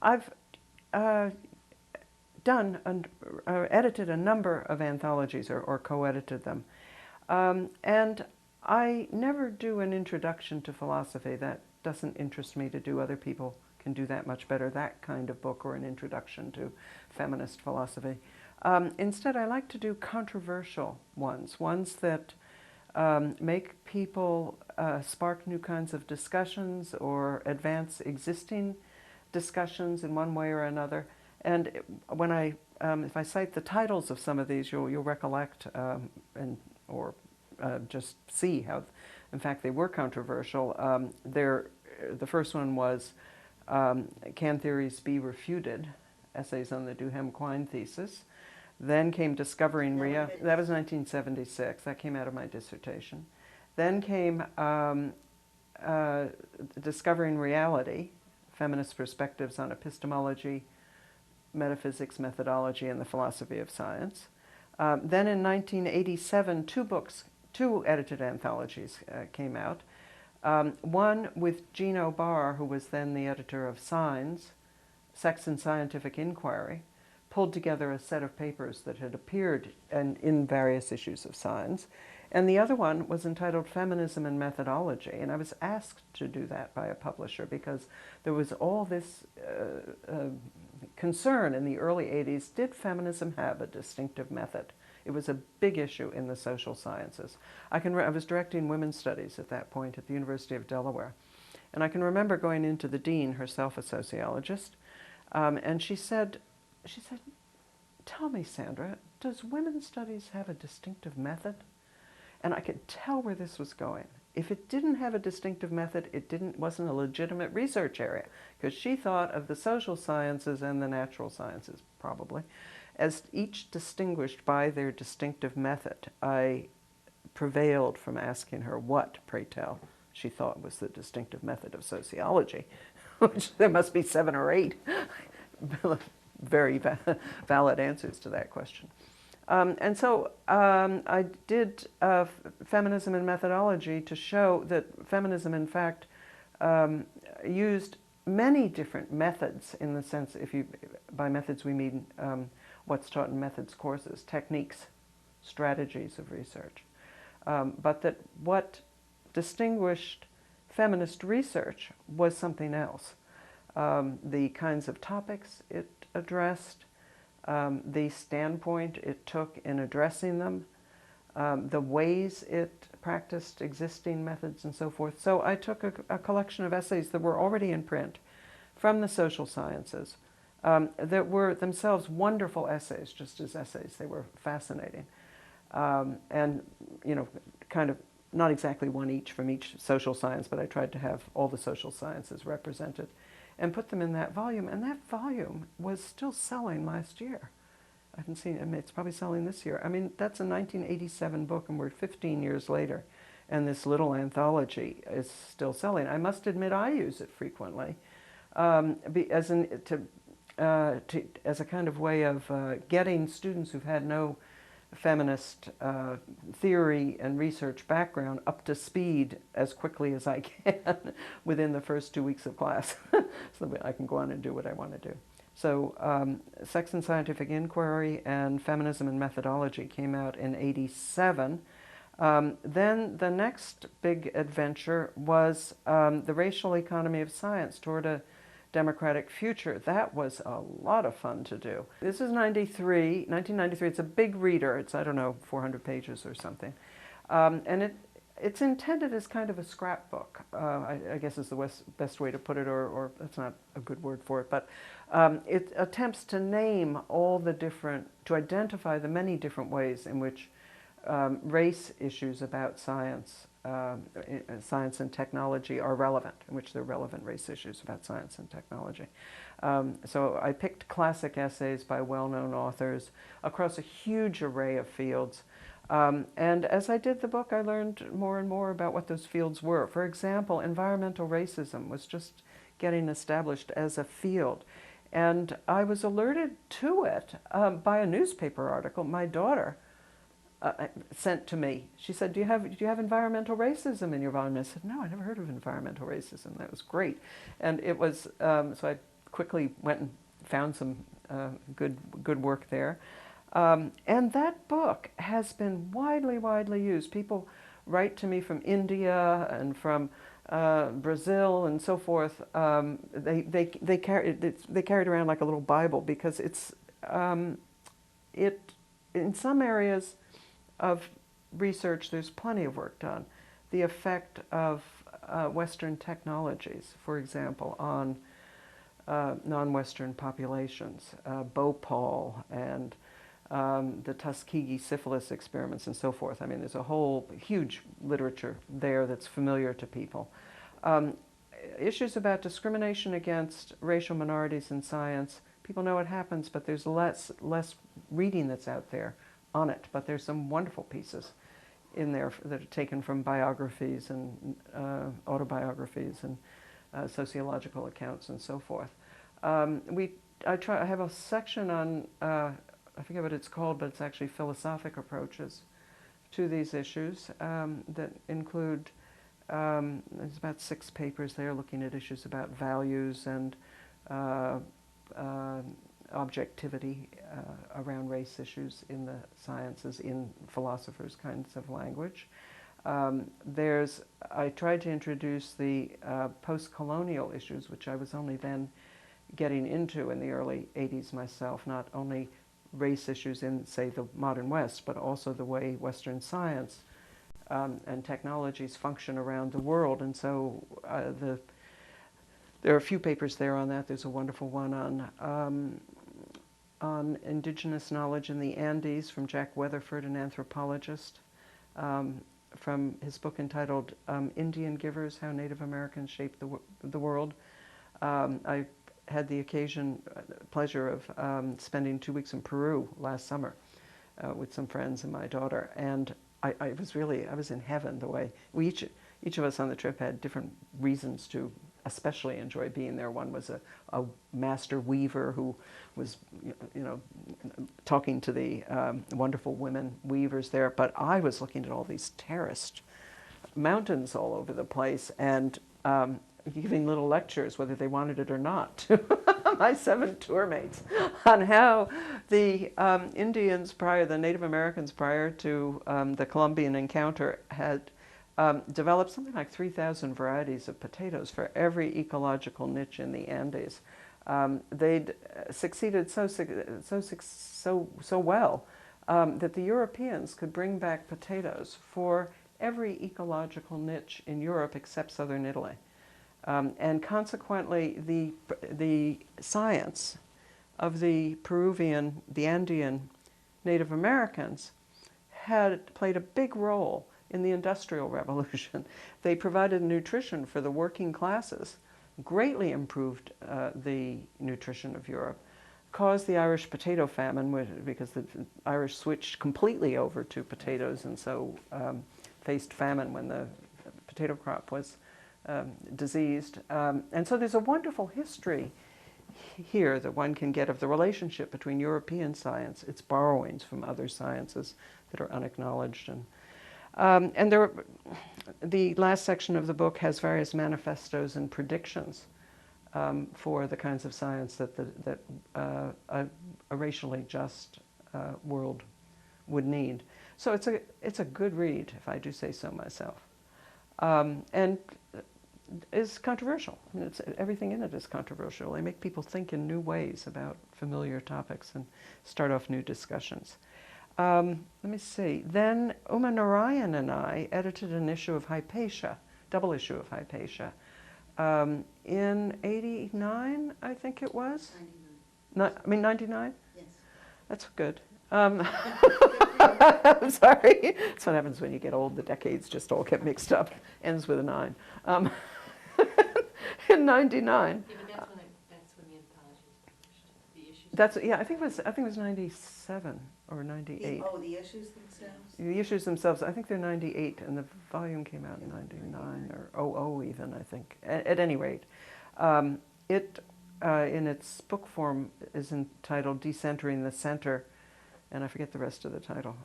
I've uh, edited a number of anthologies or co-edited them. And I never do an introduction to philosophy. That doesn't interest me to do. Other people can do that much better, that kind of book or an introduction to feminist philosophy. Instead, I like to do controversial ones that make people spark new kinds of discussions or advance existing discussions in one way or another. And when if I cite the titles of some of these, you'll recollect or just see how, in fact, they were controversial. The first one was Can Theories Be Refuted? Essays on the Duhem-Quine Thesis. Then came Discovering Reality. That was 1976. That came out of my dissertation. Then came Discovering Reality, Feminist Perspectives on Epistemology, Metaphysics, Methodology, and the Philosophy of Science. Then in 1987, two edited anthologies came out. One with Jean Barr, who was then the editor of Signs, Sex and Scientific Inquiry, pulled together a set of papers that had appeared in various issues of Signs. And the other one was entitled Feminism and Methodology. And I was asked to do that by a publisher because there was all this concern in the early 80s. Did feminism have a distinctive method? It was a big issue in the social sciences. I was directing women's studies at that point at the University of Delaware. And I can remember going into the dean, herself a sociologist, and she said, tell me, Sandra, does women's studies have a distinctive method? And I could tell where this was going. If it didn't have a distinctive method, wasn't a legitimate research area, because she thought of the social sciences and the natural sciences, probably, as each distinguished by their distinctive method. I prevailed from asking her what, pray tell, she thought was the distinctive method of sociology, which there must be 7 or 8 very valid answers to that question. And so I did Feminism and Methodology to show that feminism, in fact, used many different methods, in the sense, by methods we mean what's taught in methods courses, techniques, strategies of research. But that what distinguished feminist research was something else. The kinds of topics it addressed, the standpoint it took in addressing them, the ways it practiced existing methods and so forth. So I took a collection of essays that were already in print from the social sciences that were themselves wonderful essays, just as essays. They were fascinating. And, kind of not exactly one each from each social science, but I tried to have all the social sciences represented and put them in that volume. And that volume was still selling last year. I haven't seen it. I mean, it's probably selling this year. I mean, that's a 1987 book, and we're 15 years later, and this little anthology is still selling. I must admit I use it frequently as a kind of way of getting students who've had no feminist theory and research background up to speed as quickly as I can within the first 2 weeks of class, so that I can go on and do what I want to do. So Sex and Scientific Inquiry and Feminism and Methodology came out in '87. Then the next big adventure was The Racial Economy of Science Toward a Democratic Future. That was a lot of fun to do. This is 1993. It's a big reader. It's, I don't know, 400 pages or something. And it's intended as kind of a scrapbook, I guess is the best way to put it, or that's not a good word for it, but it attempts to name to identify the many different ways in which race issues about science and technology are relevant, in which they're relevant race issues about science and technology. So I picked classic essays by well-known authors across a huge array of fields. And as I did the book, I learned more and more about what those fields were. For example, environmental racism was just getting established as a field. And I was alerted to it by a newspaper article my daughter sent to me. She said, do you have environmental racism in your volume? I said, no, I never heard of environmental racism. That was great. And it was, so I quickly went and found some good work there. And that book has been widely used. People write to me from India and from Brazil and so forth. They carry it around like a little Bible because it in some areas of research there's plenty of work done. The effect of Western technologies, for example, on non-Western populations, Bhopal and the Tuskegee syphilis experiments and so forth. I mean, there's a whole huge literature there that's familiar to people. Issues about discrimination against racial minorities in science, people know it happens, but there's less reading that's out there on it. But there's some wonderful pieces in there that are taken from biographies and autobiographies and sociological accounts and so forth. I have a section on, I forget what it's called, but it's actually philosophic approaches to these issues that include, there's about 6 papers there looking at issues about values and objectivity around race issues in the sciences, in philosophers' kinds of language. I tried to introduce the post-colonial issues, which I was only then getting into in the early 80s myself, not only race issues in, say, the modern West, but also the way Western science and technologies function around the world. And so there are a few papers there on that. There's a wonderful one on indigenous knowledge in the Andes from Jack Weatherford, an anthropologist, from his book entitled Indian Givers, How Native Americans Shaped the World. I had the pleasure of spending 2 weeks in Peru last summer with some friends and my daughter, and I was in heaven. The way each of us on the trip had different reasons to especially enjoy being there. One was a master weaver who was, talking to the wonderful women weavers there. But I was looking at all these terraced mountains all over the place and giving little lectures, whether they wanted it or not, to my 7 tour mates on how the Indians the Native Americans prior to the Columbian encounter had developed something like 3,000 varieties of potatoes for every ecological niche in the Andes. They'd succeeded so well that the Europeans could bring back potatoes for every ecological niche in Europe except southern Italy. And consequently, the science of the Peruvian, the Andean Native Americans had played a big role in the Industrial Revolution. They provided nutrition for the working classes, greatly improved the nutrition of Europe, caused the Irish potato famine because the Irish switched completely over to potatoes and so faced famine when the potato crop was diseased. And so there's a wonderful history here that one can get of the relationship between European science, its borrowings from other sciences that are unacknowledged. And the last section of the book has various manifestos and predictions for the kinds of science that a racially just world would need. So it's a good read, if I do say so myself, and is controversial. I mean, everything in it is controversial. They make people think in new ways about familiar topics and start off new discussions. Let me see. Then Uma Narayan and I edited an issue of Hypatia, double issue of Hypatia, in '89, I think it was. 99. 99? Yes. That's good. I'm sorry. That's what happens when you get old. The decades just all get mixed up. Ends with a 9. In '99. Yeah, but that's when the anthology was published. The issues. I think it was '97 or '98. The issues themselves? The issues themselves, I think they're '98, and the volume came out in '99 or '00 even, I think. At any rate, it in its book form is entitled "Decentering the Center," and I forget the rest of the title,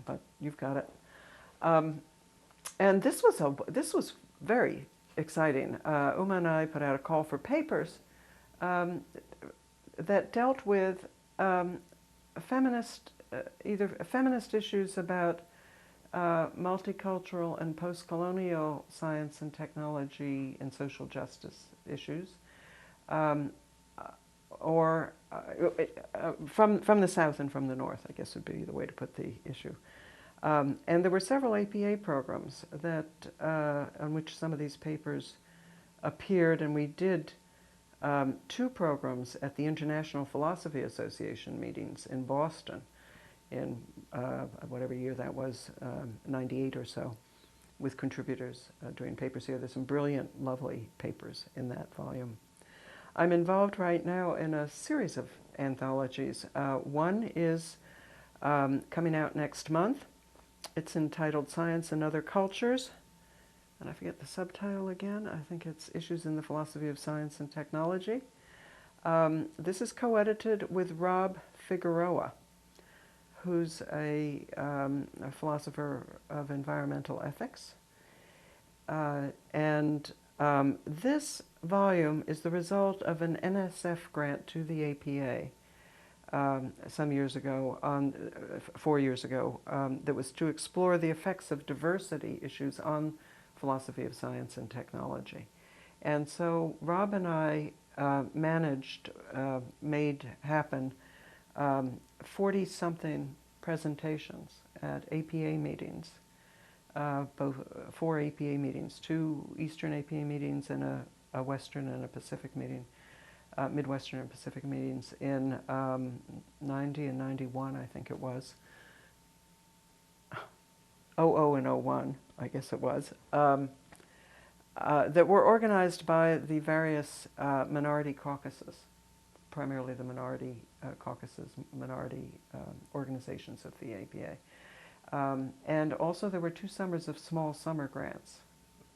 but you've got it. And this was very exciting. Uma and I put out a call for papers um, that dealt with feminist, either feminist issues about multicultural and post-colonial science and technology and social justice issues, um, or from the South and from the North, I guess would be the way to put the issue. And there were several APA programs that on which some of these papers appeared, and we did 2 programs at the International Philosophy Association meetings in Boston in whatever year that was, 98 or so, with contributors doing papers here. There's some brilliant, lovely papers in that volume. I'm involved right now in a series of anthologies. One is coming out next month. It's entitled Science and Other Cultures, and I forget the subtitle again. I think it's Issues in the Philosophy of Science and Technology. This is co-edited with Rob Figueroa, who's a philosopher of environmental ethics. This volume is the result of an NSF grant to the APA some years ago, 4 years ago, that was to explore the effects of diversity issues on philosophy of science and technology. And so Rob and I made happen 40-something presentations at APA meetings, both 4 APA meetings, 2 Eastern APA meetings and a Western and a Pacific meeting, Midwestern and Pacific meetings in 90 and 91, I think it was. 00 and 01, I guess it was, that were organized by the various minority caucuses, primarily the minority caucuses, minority organizations of the APA. And also there were 2 summers of small summer grants.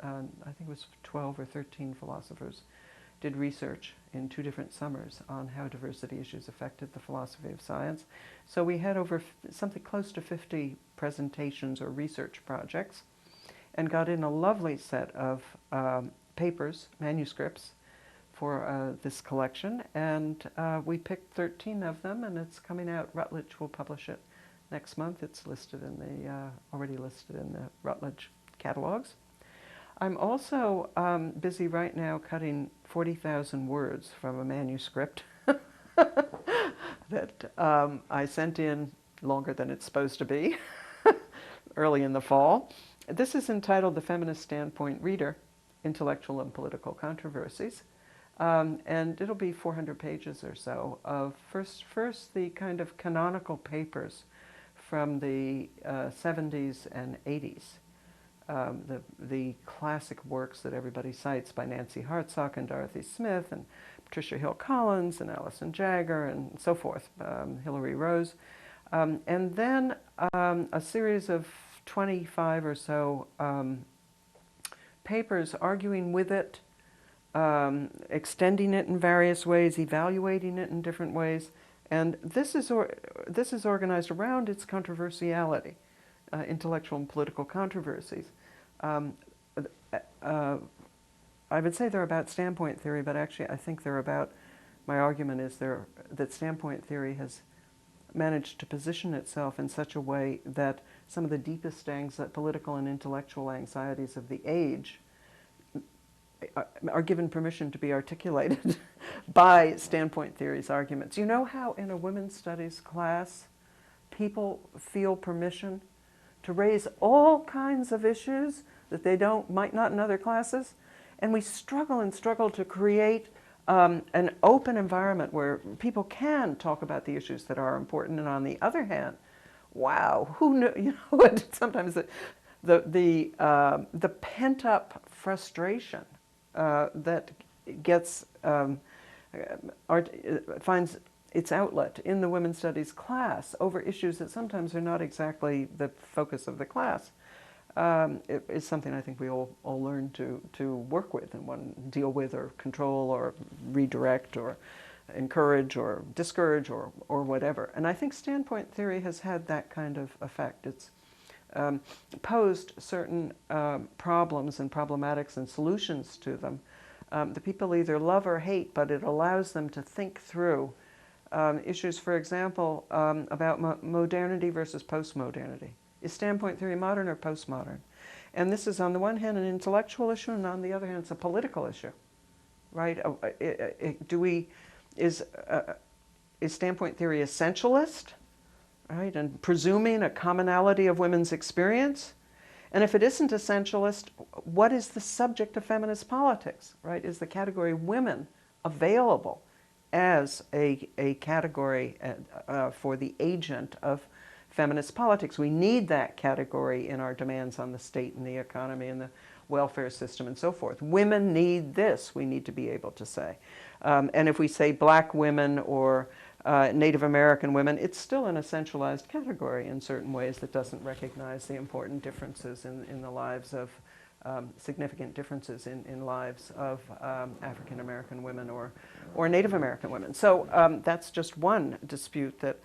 I think it was 12 or 13 philosophers did research in 2 different summers on how diversity issues affected the philosophy of science. So we had over something close to 50 presentations or research projects, and got in a lovely set of papers, manuscripts, for this collection. And we picked 13 of them, and it's coming out. Routledge will publish it next month. It's listed in the, already listed in the Routledge catalogs. I'm also busy right now cutting 40,000 words from a manuscript that I sent in longer than it's supposed to be early in the fall. This is entitled The Feminist Standpoint Reader, Intellectual and Political Controversies. And it'll be 400 pages or so of first the kind of canonical papers from the 70s and 80s. The classic works that everybody cites by Nancy Hartsock and Dorothy Smith and Patricia Hill Collins and Alison Jagger and so forth, Hilary Rose. And then a series of 25 or so papers arguing with it, extending it in various ways, evaluating it in different ways. And this is organized around its controversiality. Intellectual and political controversies. I would say they're about standpoint theory, but actually I think they're about, my argument is that standpoint theory has managed to position itself in such a way that some of the deepest political and intellectual anxieties of the age are given permission to be articulated by standpoint theory's arguments. You know how in a women's studies class people feel permission to raise all kinds of issues that they might not in other classes? And we struggle and struggle to create an open environment where people can talk about the issues that are important. And on the other hand, wow, who knew, you know, sometimes the pent-up frustration that gets, finds its outlet in the women's studies class over issues that sometimes are not exactly the focus of the class. It is something I think we all learn to work with and deal with or control or redirect or encourage or discourage or whatever. And I think standpoint theory has had that kind of effect. It's posed certain problems and problematics and solutions to them The people either love or hate, but it allows them to think through issues, for example, about modernity versus postmodernity. Is standpoint theory modern or postmodern? And this is, on the one hand, an intellectual issue, and on the other hand, it's a political issue, right? Is standpoint theory essentialist, right, and presuming a commonality of women's experience? And if it isn't essentialist, what is the subject of feminist politics, right? Is the category women available as a category for the agent of feminist politics? We need that category in our demands on the state and the economy and the welfare system and so forth. Women need this, we need to be able to say. And if we say black women or Native American women, it's still an essentialized category in certain ways that doesn't recognize the important differences in the lives of, significant differences in lives of African American women or Native American women. So that's just one dispute that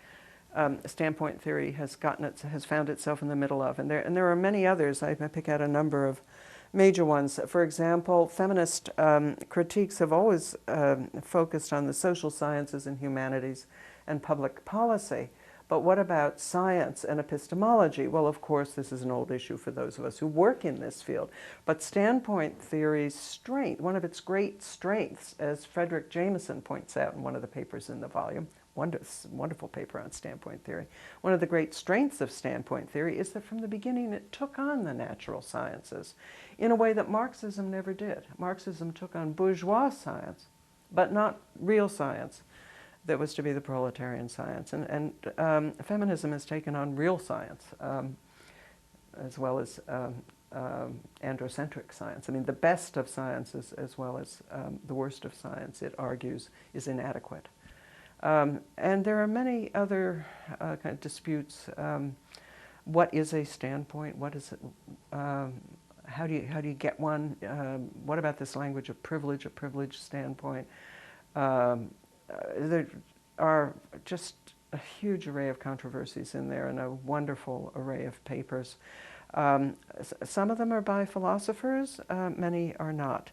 standpoint theory has found itself in the middle of. And there are many others. I pick out a number of major ones. For example, feminist critiques have always focused on the social sciences and humanities and public policy. But what about science and epistemology? Well, of course, this is an old issue for those of us who work in this field. But standpoint theory's strength, one of its great strengths, as Frederick Jameson points out in one of the papers in the volume, wonderful paper on standpoint theory. One of the great strengths of standpoint theory is that from the beginning it took on the natural sciences in a way that Marxism never did. Marxism took on bourgeois science, but not real science that was to be the proletarian science. And feminism has taken on real science as well as androcentric science. I mean, the best of science as well as the worst of science, it argues, is inadequate. And there are many other kind of disputes. What is a standpoint? What is it? How do you get one? What about this language of privilege, a privileged standpoint? There are just a huge array of controversies in there and a wonderful array of papers. Some of them are by philosophers, many are not.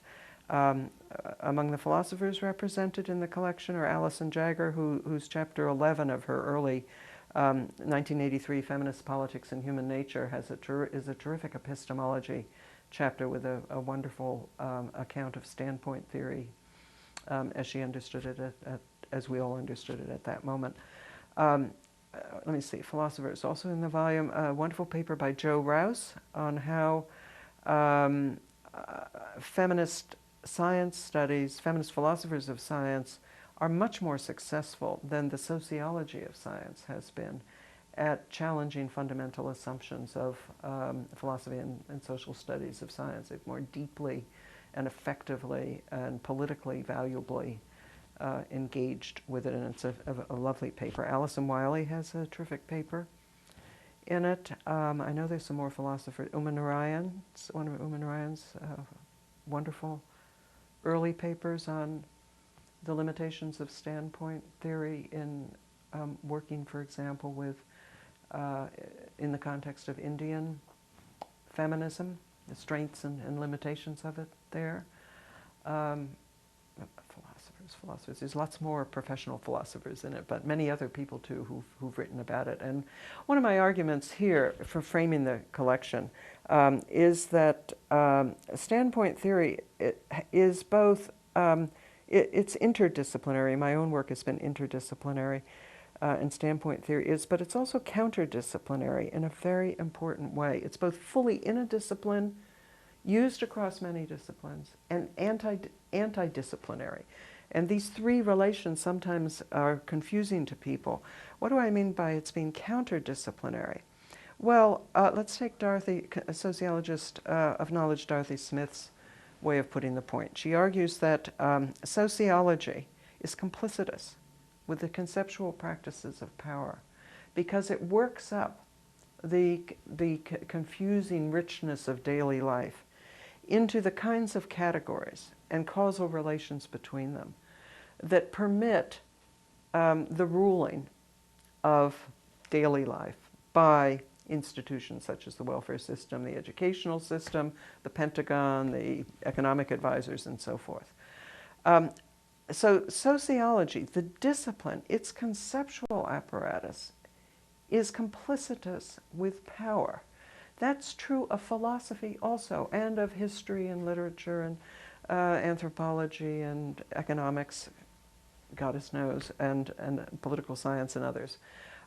Among the philosophers represented in the collection are Alison Jagger, whose chapter 11 of her early 1983 Feminist Politics and Human Nature is a terrific epistemology chapter with a wonderful account of standpoint theory as she understood it, as we all understood it at that moment. Let me see, philosophers also in the volume. A wonderful paper by Joe Rouse on how feminist science studies, feminist philosophers of science are much more successful than the sociology of science has been at challenging fundamental assumptions of philosophy and social studies of science. They've more deeply and effectively and politically valuably engaged with it, and it's a lovely paper. Alison Wiley has a terrific paper in it. I know there's some more philosophers. Uma Narayan, one of Uma Narayan's wonderful early papers on the limitations of standpoint theory in working, for example, with, in the context of Indian feminism, the strengths and limitations of it there. Philosophers. There's lots more professional philosophers in it, but many other people too who've written about it. And one of my arguments here for framing the collection is that standpoint theory is both, it's interdisciplinary. My own work has been interdisciplinary, and standpoint theory is, but it's also counterdisciplinary in a very important way. It's both fully in a discipline, used across many disciplines, and anti-disciplinary. And these three relations sometimes are confusing to people. What do I mean by it's being counterdisciplinary? Well, let's take Dorothy, a sociologist of knowledge, Dorothy Smith's way of putting the point. She argues that sociology is complicitous with the conceptual practices of power because it works up the confusing richness of daily life into the kinds of categories and causal relations between them that permit the ruling of daily life by institutions such as the welfare system, the educational system, the Pentagon, the economic advisors, and so forth. So sociology, the discipline, its conceptual apparatus, is complicitous with power. That's true of philosophy also, and of history and literature and anthropology and economics, goddess knows, and political science and others,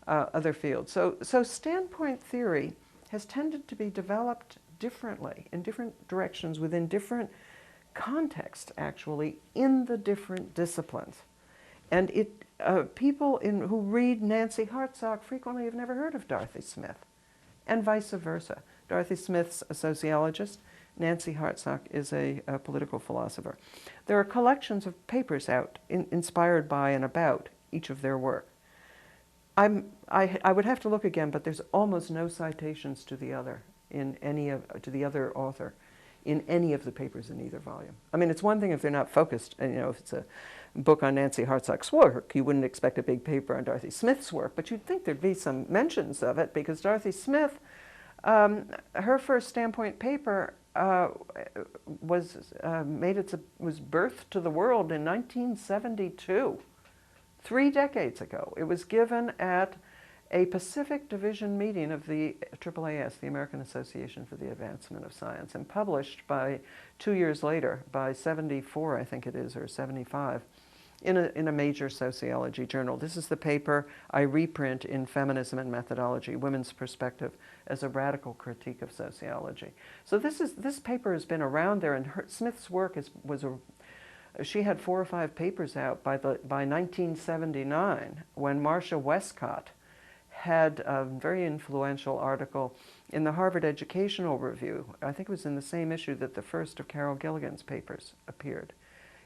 other fields. So standpoint theory has tended to be developed differently in different directions within different contexts, actually, in the different disciplines. And people who read Nancy Hartsock frequently have never heard of Dorothy Smith, and vice versa. Dorothy Smith's a sociologist. Nancy Hartsock is a political philosopher. There are collections of papers out inspired by and about each of their work. I would have to look again, but there's almost no citations to the other to the other author in any of the papers in either volume. I mean, it's one thing if they're not focused, if it's a book on Nancy Hartsock's work, you wouldn't expect a big paper on Dorothy Smith's work, but you'd think there'd be some mentions of it, because Dorothy Smith, her first standpoint paper was birthed to the world in 1972, 3 decades ago. It was given at a Pacific Division meeting of the AAAS, the American Association for the Advancement of Science, and published 2 years later, by 74, I think it is, or 75, in a major sociology journal. This is the paper I reprint in Feminism and Methodology, Women's Perspective as a Radical Critique of Sociology. So this paper has been around there, and Smith's work she had 4 or 5 papers out by 1979, when Marcia Westcott had a very influential article in the Harvard Educational Review. I think it was in the same issue that the first of Carol Gilligan's papers appeared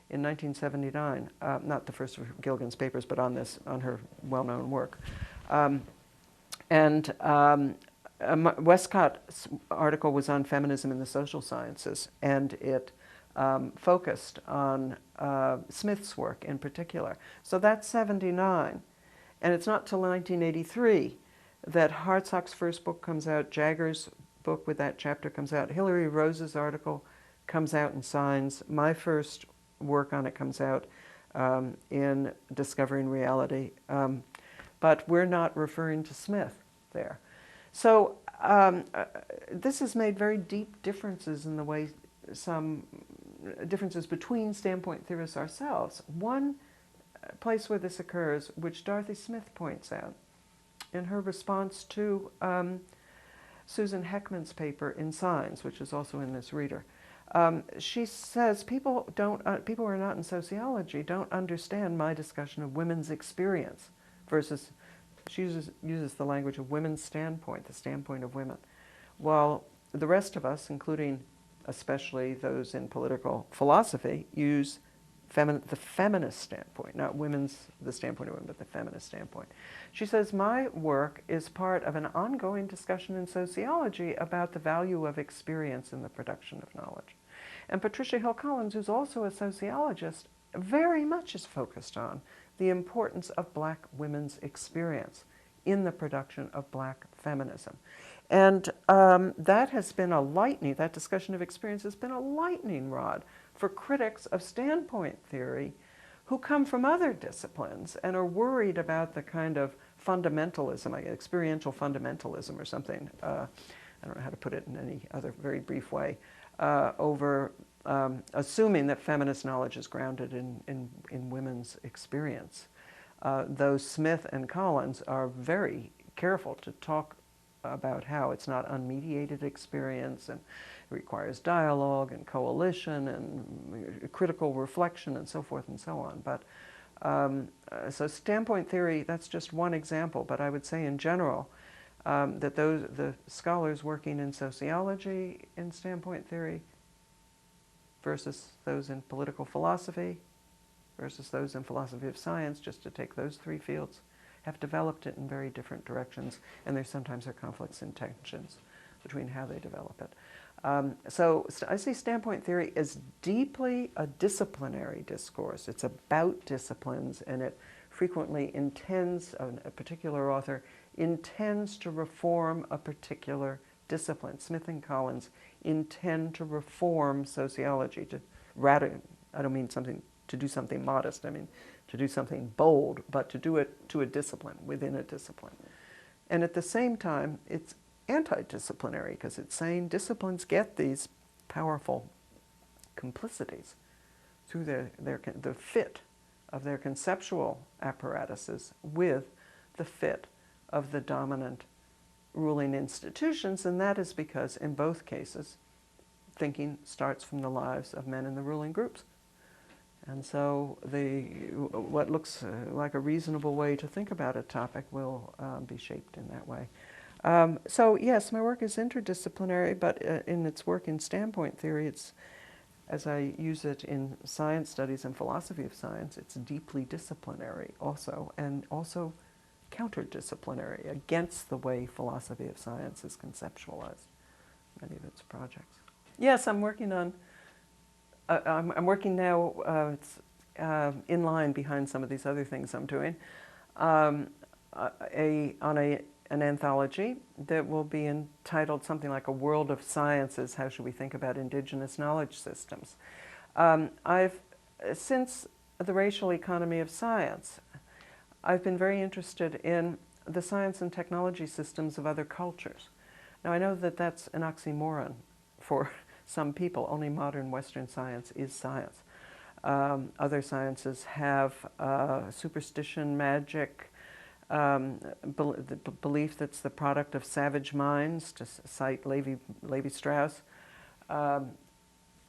in 1979. Not the first of Gilligan's papers, but on her well-known work. Westcott's article was on feminism in the social sciences, and it focused on Smith's work in particular. So that's 79. And it's not till 1983 that Hartsock's first book comes out, Jagger's book with that chapter comes out, Hilary Rose's article comes out in Signs, my first work on it comes out in Discovering Reality. But we're not referring to Smith there. So this has made very deep differences in the way differences between standpoint theorists ourselves. One place where this occurs, which Dorothy Smith points out in her response to Susan Heckman's paper in Signs, which is also in this reader. She says people who are not in sociology don't understand my discussion of women's experience versus, she uses the language of women's standpoint, the standpoint of women, while the rest of us, including especially those in political philosophy, use the feminist standpoint, not the standpoint of women, but the feminist standpoint. She says, my work is part of an ongoing discussion in sociology about the value of experience in the production of knowledge. And Patricia Hill Collins, who's also a sociologist, very much is focused on the importance of Black women's experience in the production of Black feminism. And that has been that discussion of experience has been a lightning rod for critics of standpoint theory who come from other disciplines and are worried about the kind of fundamentalism, experiential fundamentalism or something, I don't know how to put it in any other very brief way, over assuming that feminist knowledge is grounded in women's experience. Though Smith and Collins are very careful to talk about how it's not unmediated experience, and it requires dialogue and coalition and critical reflection and so forth and so on. But so standpoint theory, that's just one example, but I would say in general that the scholars working in sociology in standpoint theory versus those in political philosophy versus those in philosophy of science, just to take those 3 fields, have developed it in very different directions, and sometimes there are conflicts and tensions between how they develop it. So I see standpoint theory as deeply a disciplinary discourse. It's about disciplines, and it frequently intends, a particular author intends to reform a particular discipline. Smith and Collins intend to reform sociology, I don't mean something to do something modest, I mean to do something bold, but to do it to a discipline, within a discipline. And at the same time, it's anti-disciplinary, because it's saying disciplines get these powerful complicities through the fit of their conceptual apparatuses with the fit of the dominant ruling institutions, and that is because in both cases thinking starts from the lives of men in the ruling groups. And so what looks like a reasonable way to think about a topic will be shaped in that way. So yes, my work is interdisciplinary, but in its work in standpoint theory, it's, as I use it in science studies and philosophy of science, it's deeply disciplinary also, and also counterdisciplinary against the way philosophy of science is conceptualized, many of its projects. Yes, I'm working on, I'm working now, it's in line behind some of these other things I'm doing, on an anthology that will be entitled something like A World of Sciences, How Should We Think About Indigenous Knowledge Systems? Since the racial economy of science, I've been very interested in the science and technology systems of other cultures. Now I know that that's an oxymoron for some people. Only modern Western science is science. Other sciences have superstition, magic, the belief that's the product of savage minds, to cite Levi-Strauss,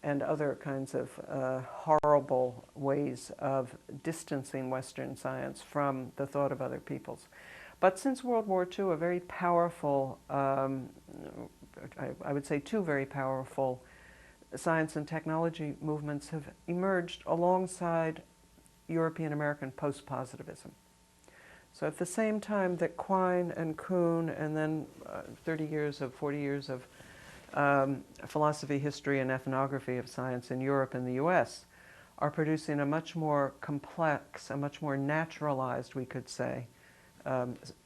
and other kinds of horrible ways of distancing Western science from the thought of other peoples. But since World War II, a very powerful, I would say two very powerful science and technology movements have emerged alongside European American post-positivism. So at the same time that Quine and Kuhn, and then 40 years of philosophy, history, and ethnography of science in Europe and the US are producing a much more complex, a much more naturalized, we could say,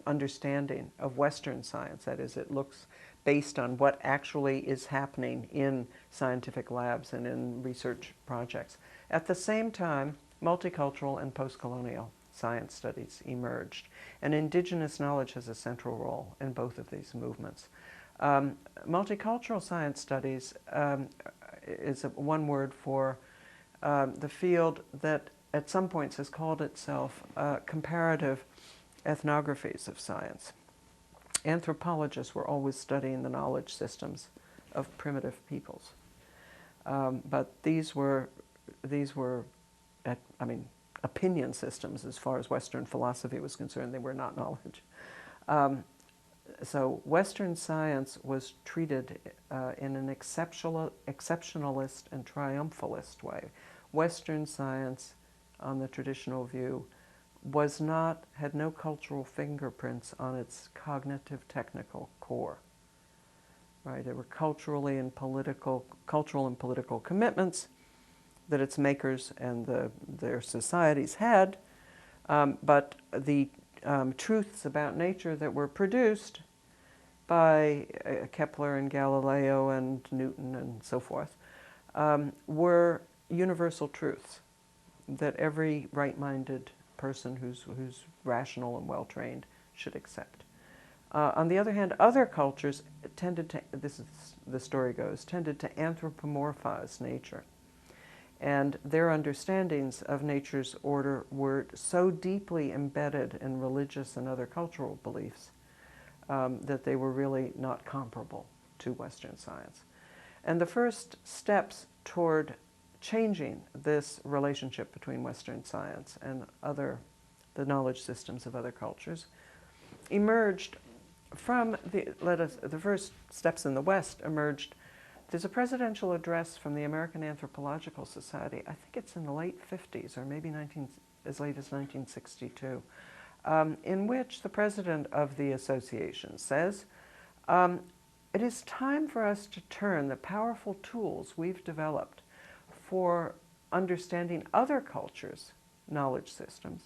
understanding of Western science. That is, it looks based on what actually is happening in scientific labs and in research projects. At the same time, multicultural and post-colonial science studies emerged, and indigenous knowledge has a central role in both of these movements. Multicultural science studies is one word for the field that at some points has called itself comparative ethnographies of science. Anthropologists were always studying the knowledge systems of primitive peoples, but these were opinion systems as far as Western philosophy was concerned. They were not knowledge. So Western science was treated in an exceptionalist and triumphalist way. Western science, on the traditional view, had no cultural fingerprints on its cognitive technical core. Right? There were cultural and political commitments that its makers and their societies had, but the truths about nature that were produced by Kepler and Galileo and Newton and so forth were universal truths that every right-minded person who's rational and well-trained should accept. On the other hand, other cultures tended to, this is the story goes, tended to anthropomorphize nature. And their understandings of nature's order were so deeply embedded in religious and other cultural beliefs that they were really not comparable to Western science. And the first steps toward changing this relationship between Western science and the knowledge systems of other cultures emerged from the first steps in the West emerged. There's a presidential address from the American Anthropological Society, I think it's in the late 50s or maybe as late as 1962, in which the president of the association says, it is time for us to turn the powerful tools we've developed for understanding other cultures' knowledge systems,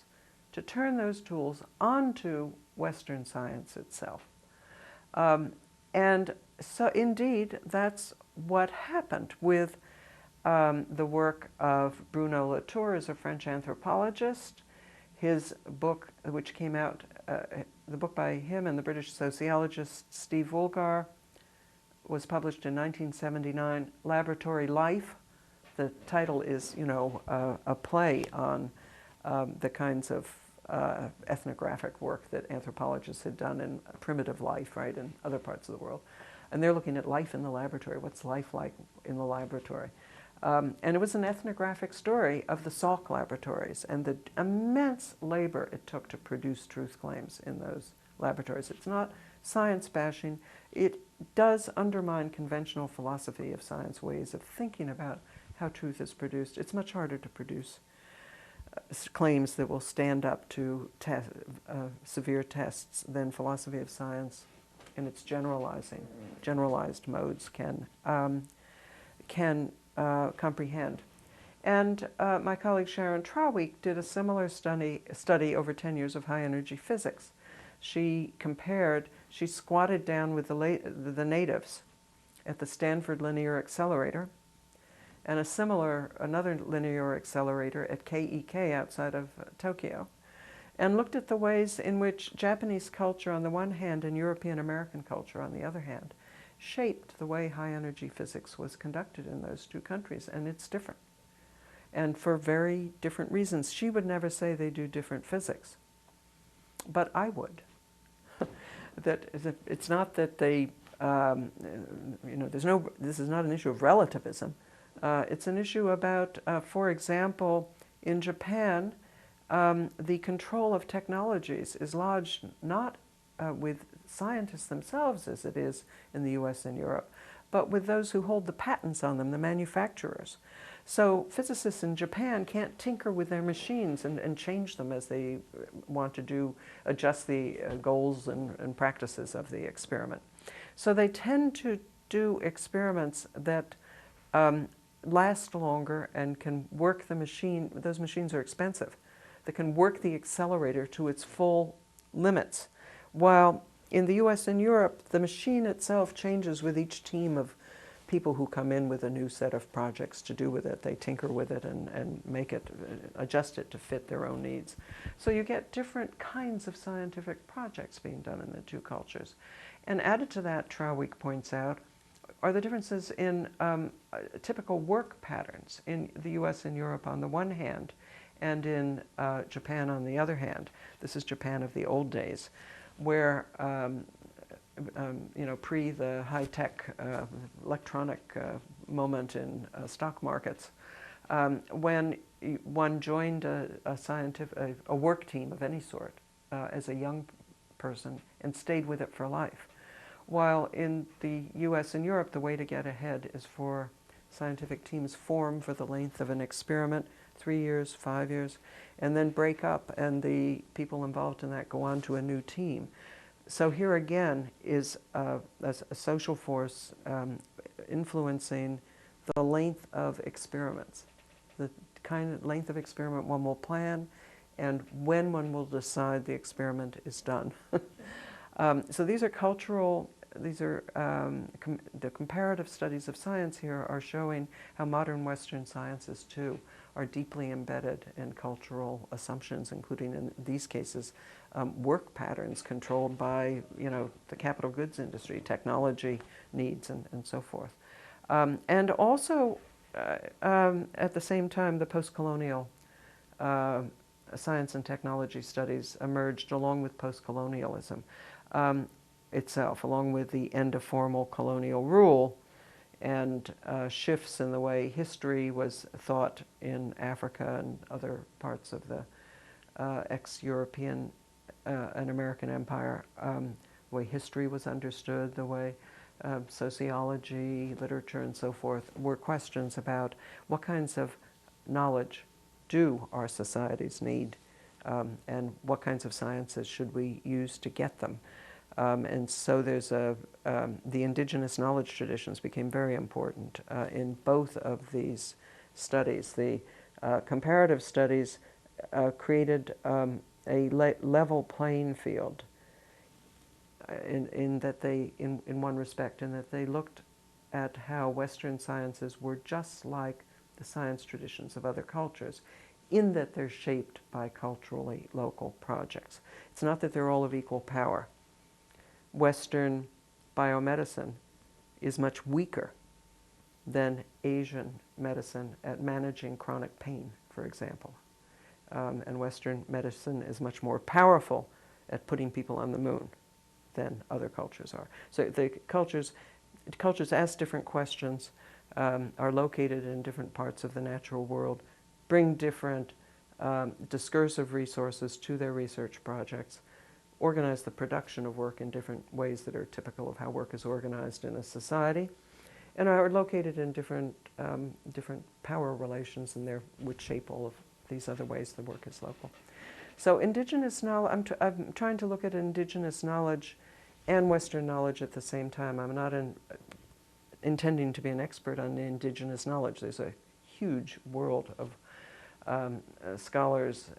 to turn those tools onto Western science itself. And so indeed, that's what happened with the work of Bruno Latour, is a French anthropologist. His book, which came out, the book by him and the British sociologist Steve Woolgar, was published in 1979, Laboratory Life. The title is, a play on the kinds of ethnographic work that anthropologists had done in primitive life, right, in other parts of the world. And they're looking at life in the laboratory. What's life like in the laboratory? And it was an ethnographic story of the Salk laboratories and the immense labor it took to produce truth claims in those laboratories. It's not science bashing. It does undermine conventional philosophy of science, ways of thinking about how truth is produced. It's much harder to produce claims that will stand up to severe tests than philosophy of science in its generalized modes can comprehend. And my colleague Sharon Traweek did a similar study over 10 years of high-energy physics. She squatted down with the natives at the Stanford Linear Accelerator and another linear accelerator at KEK outside of Tokyo, and looked at the ways in which Japanese culture on the one hand and European American culture on the other hand shaped the way high-energy physics was conducted in those two countries, and it's different. And for very different reasons. She would never say they do different physics, but I would. That it's not that they, this is not an issue of relativism. It's an issue about, for example, in Japan, the control of technologies is lodged not with scientists themselves as it is in the US and Europe, but with those who hold the patents on them, the manufacturers. So physicists in Japan can't tinker with their machines and change them as they want to do, adjust the goals and practices of the experiment. So they tend to do experiments that last longer and can work the machine. Those machines are expensive. That can work the accelerator to its full limits. While in the US and Europe, the machine itself changes with each team of people who come in with a new set of projects to do with it. They tinker with it and make it, adjust it to fit their own needs. So you get different kinds of scientific projects being done in the two cultures. And added to that, Traweek points out, are the differences in typical work patterns in the US and Europe on the one hand, and in Japan on the other hand. This is Japan of the old days, where pre the high-tech electronic moment in stock markets, when one joined a work team of any sort as a young person and stayed with it for life. While in the US and Europe, the way to get ahead is for scientific teams form for the length of an experiment, 3 years, 5 years, and then break up, and the people involved in that go on to a new team. So here again is a social force influencing the length of experiments, the kind of length of experiment one will plan, and when one will decide the experiment is done. So these are cultural, the comparative studies of science here are showing how modern Western sciences too are deeply embedded in cultural assumptions, including in these cases, work patterns controlled by, the capital goods industry, technology needs, and so forth. And also, at the same time, the post-colonial science and technology studies emerged along with post-colonialism itself, along with the end of formal colonial rule and shifts in the way history was thought in Africa and other parts of the ex-European and American empire, the way history was understood, the way sociology, literature, and so forth were questions about what kinds of knowledge do our societies need, and what kinds of sciences should we use to get them. And so there's the indigenous knowledge traditions became very important in both of these studies. The comparative studies created a level playing field in one respect, in that they looked at how Western sciences were just like the science traditions of other cultures, in that they're shaped by culturally local projects. It's not that they're all of equal power. Western biomedicine is much weaker than Asian medicine at managing chronic pain, for example. And Western medicine is much more powerful at putting people on the moon than other cultures are. So the cultures ask different questions, are located in different parts of the natural world, bring different discursive resources to their research projects, organize the production of work in different ways that are typical of how work is organized in a society, and are located in different power relations, and which shape all of these other ways the work is local. So indigenous knowledge, I'm trying to look at indigenous knowledge and Western knowledge at the same time. I'm not intending to be an expert on the indigenous knowledge. There's a huge world of scholars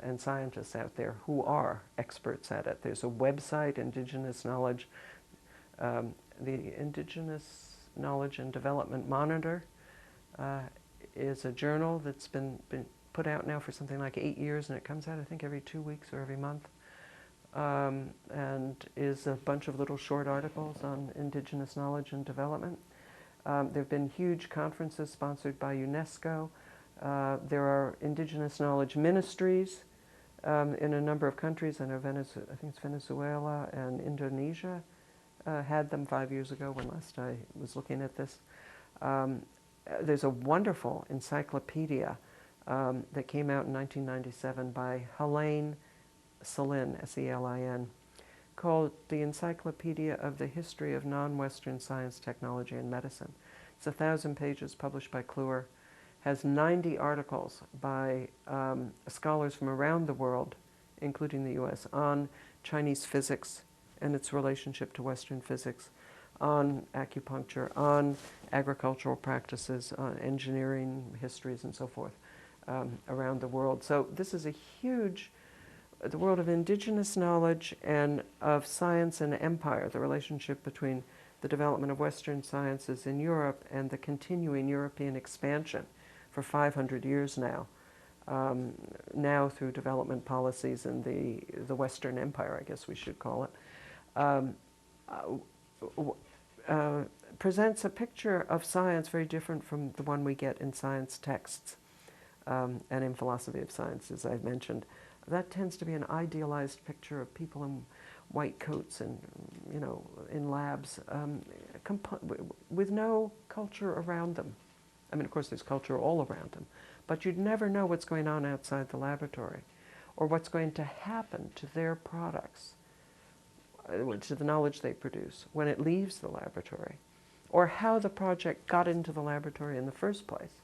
and scientists out there who are experts at it. There's a website, Indigenous Knowledge, the Indigenous Knowledge and Development Monitor is a journal that's been put out now for something like 8 years, and it comes out, I think, every 2 weeks or every month, and is a bunch of little short articles on Indigenous knowledge and development. There have been huge conferences sponsored by UNESCO. There are Indigenous knowledge ministries in a number of countries. I know I think it's Venezuela and Indonesia had them 5 years ago when last I was looking at this. There's a wonderful encyclopedia that came out in 1997 by Helene Selin, S-E-L-I-N, called The Encyclopedia of the History of Non-Western Science, Technology, and Medicine. It's 1,000 pages, published by Kluwer, has 90 articles by scholars from around the world, including the U.S., on Chinese physics and its relationship to Western physics, on acupuncture, on agricultural practices, on engineering histories, and so forth, around the world. So this is a huge, the world of indigenous knowledge and of science and empire, the relationship between the development of Western sciences in Europe and the continuing European expansion for 500 years now, now through development policies in the Western Empire, I guess we should call it, presents a picture of science very different from the one we get in science texts and in philosophy of science, as I've mentioned. That tends to be an idealized picture of people in white coats and, in labs, with no culture around them. I mean, of course, there's culture all around them, but you'd never know what's going on outside the laboratory or what's going to happen to their products, to the knowledge they produce when it leaves the laboratory, or how the project got into the laboratory in the first place.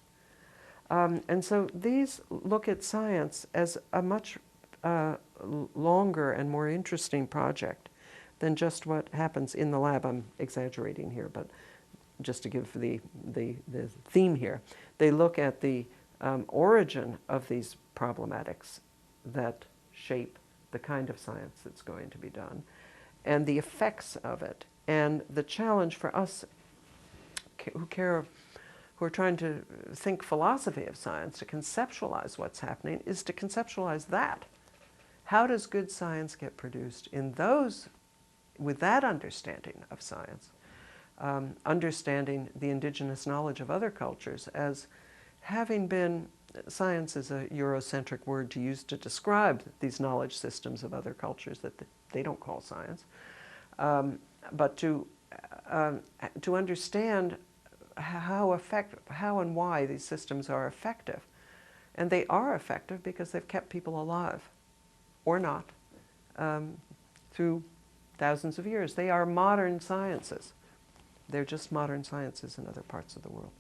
And so these look at science as a much longer and more interesting project than just what happens in the lab. I'm exaggerating here, but just to give the theme here, they look at the origin of these problematics that shape the kind of science that's going to be done, and the effects of it. And the challenge for us who are trying to think philosophy of science, to conceptualize what's happening, is to conceptualize that. How does good science get produced with that understanding of science? Understanding the indigenous knowledge of other cultures as having been, science is a Eurocentric word to use to describe these knowledge systems of other cultures that they don't call science, but to understand how and why these systems are effective. And they are effective because they've kept people alive, or not, through thousands of years. They are modern sciences. They're just modern sciences in other parts of the world.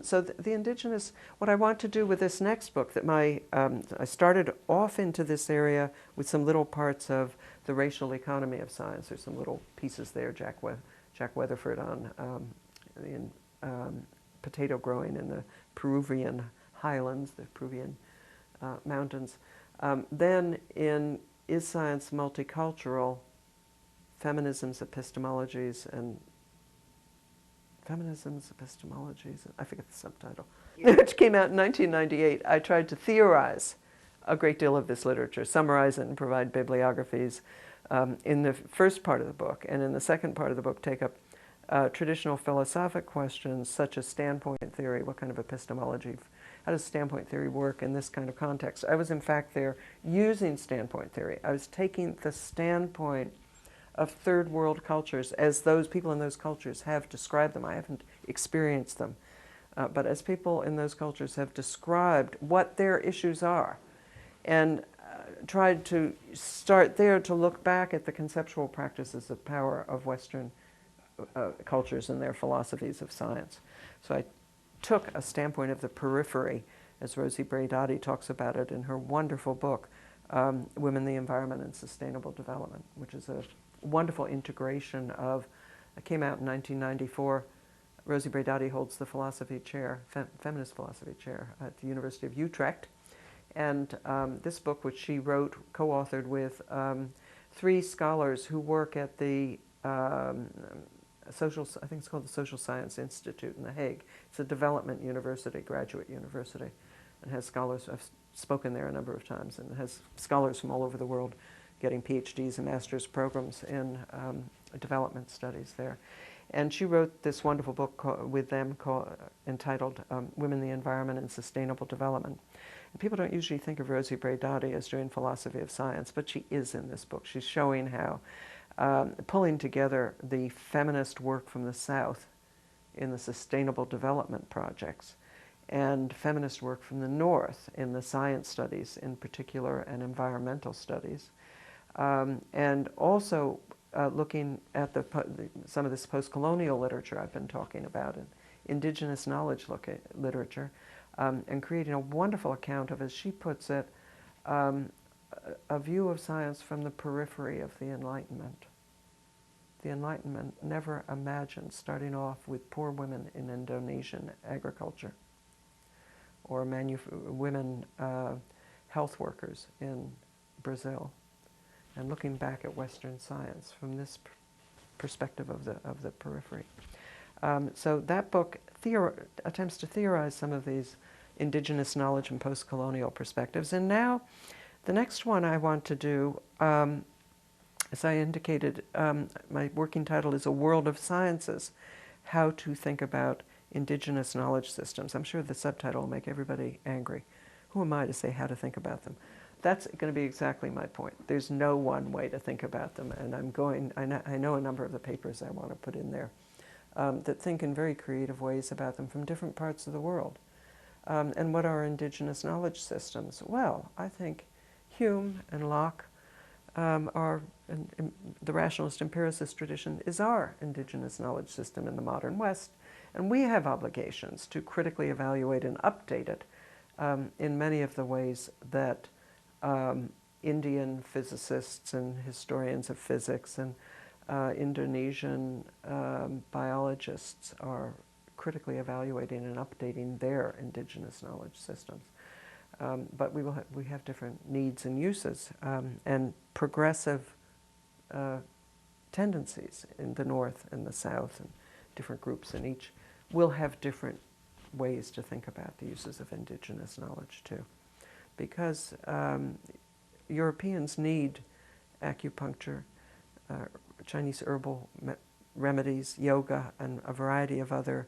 So the indigenous, what I want to do with this next book, that I started off into this area with some little parts of the racial economy of science. There's some little pieces there, Jack Weatherford on potato growing in the Peruvian highlands, the Peruvian mountains. Then in Is Science Multicultural? Feminisms, Epistemologies, and Feminism's Epistemologies, I forget the subtitle, which came out in 1998. I tried to theorize a great deal of this literature, summarize it and provide bibliographies in the first part of the book. And in the second part of the book, take up traditional philosophic questions such as standpoint theory. What kind of epistemology, how does standpoint theory work in this kind of context? I was in fact there using standpoint theory. I was taking the standpoint of third world cultures as those people in those cultures have described them. I haven't experienced them. But as people in those cultures have described what their issues are, and tried to start there to look back at the conceptual practices of power of Western cultures and their philosophies of science. So I took a standpoint of the periphery, as Rosie Braidotti talks about it in her wonderful book, Women, the Environment, and Sustainable Development, which is a wonderful integration of, it came out in 1994. Rosie Braidotti holds the philosophy chair, feminist philosophy chair at the University of Utrecht. And this book, which she wrote, co-authored with 3 scholars who work at the I think it's called the Social Science Institute in The Hague. It's a development university, graduate university, and has scholars. I've spoken there a number of times, and has scholars from all over the world getting PhDs and master's programs in development studies there. And she wrote this wonderful book with them entitled Women, the Environment, and Sustainable Development. And people don't usually think of Rosie Braidotti as doing philosophy of science, but she is in this book. She's showing how pulling together the feminist work from the South in the sustainable development projects and feminist work from the North in the science studies in particular and environmental studies, and also looking at some of this post-colonial literature I've been talking about, and indigenous knowledge literature, and creating a wonderful account of, as she puts it, a view of science from the periphery of the Enlightenment. The Enlightenment never imagined starting off with poor women in Indonesian agriculture, or women health workers in Brazil, and looking back at Western science from this perspective of the periphery. So that book attempts to theorize some of these indigenous knowledge and post-colonial perspectives. And now, the next one I want to do, as I indicated, my working title is A World of Sciences, How to Think About Indigenous Knowledge Systems. I'm sure the subtitle will make everybody angry. Who am I to say how to think about them? That's going to be exactly my point. There's no one way to think about them, and I know a number of the papers I want to put in there that think in very creative ways about them from different parts of the world. And what are indigenous knowledge systems? Well, I think Hume and Locke are, the rationalist empiricist tradition is our indigenous knowledge system in the modern West, and we have obligations to critically evaluate and update it in many of the ways that Indian physicists and historians of physics and Indonesian biologists are critically evaluating and updating their indigenous knowledge systems. But we have different needs and uses and progressive tendencies in the North and the South, and different groups in each will have different ways to think about the uses of indigenous knowledge too. Because Europeans need acupuncture, Chinese herbal remedies, yoga, and a variety of other,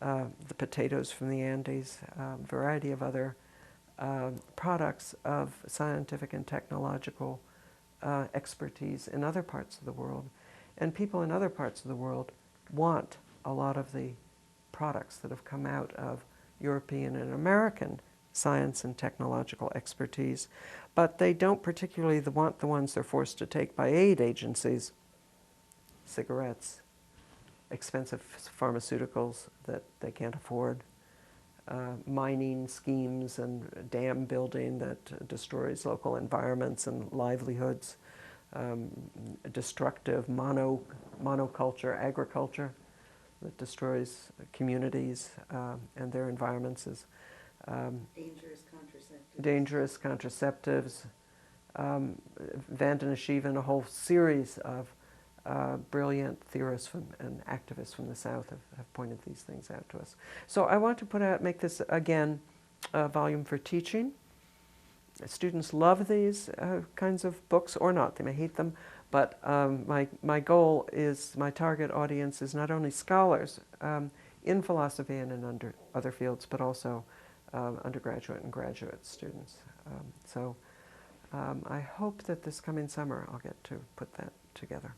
the potatoes from the Andes, variety of other products of scientific and technological expertise in other parts of the world. And people in other parts of the world want a lot of the products that have come out of European and American science and technological expertise, but they don't particularly want the ones they're forced to take by aid agencies, cigarettes, expensive pharmaceuticals that they can't afford, mining schemes and dam building that destroys local environments and livelihoods, destructive monoculture agriculture that destroys communities and their environments, is dangerous contraceptives, Vandana Shiva and a whole series of brilliant theorists and activists from the South have pointed these things out to us. So I want to make this, again, a volume for teaching. Students love these kinds of books, or not. They may hate them, but my goal is, my target audience is not only scholars in philosophy and in other fields, but also undergraduate and graduate students. So I hope that this coming summer I'll get to put that together.